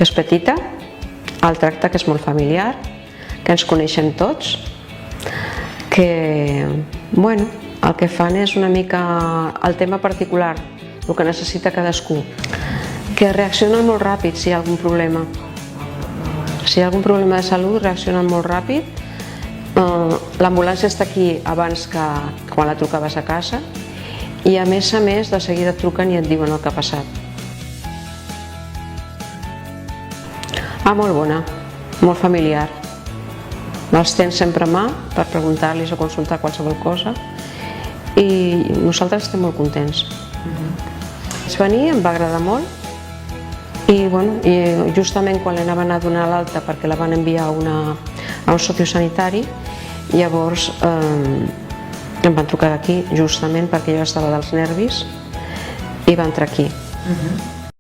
que és petita, el tracte que és molt familiar, que ens coneixem tots, que, bueno, el que fan és una mica el tema particular, el que necessita cadascú, que reaccionen molt ràpid si hi ha algun problema. Si hi ha algun problema de salut, reaccionen molt ràpid. L'ambulància està aquí abans que quan la trucaves a casa i a més, de seguida et truquen i et diuen el que ha passat. Molt bona, molt familiar. Els tens sempre a mà per preguntar-los o consultar qualsevol cosa i nosaltres estem molt contents. Vaig venir, em va agradar molt i justament quan l'anaven a donar l'alta perquè la van enviar a un sociosanitari, llavors em van trucar d'aquí justament perquè jo estava dels nervis i va entrar aquí.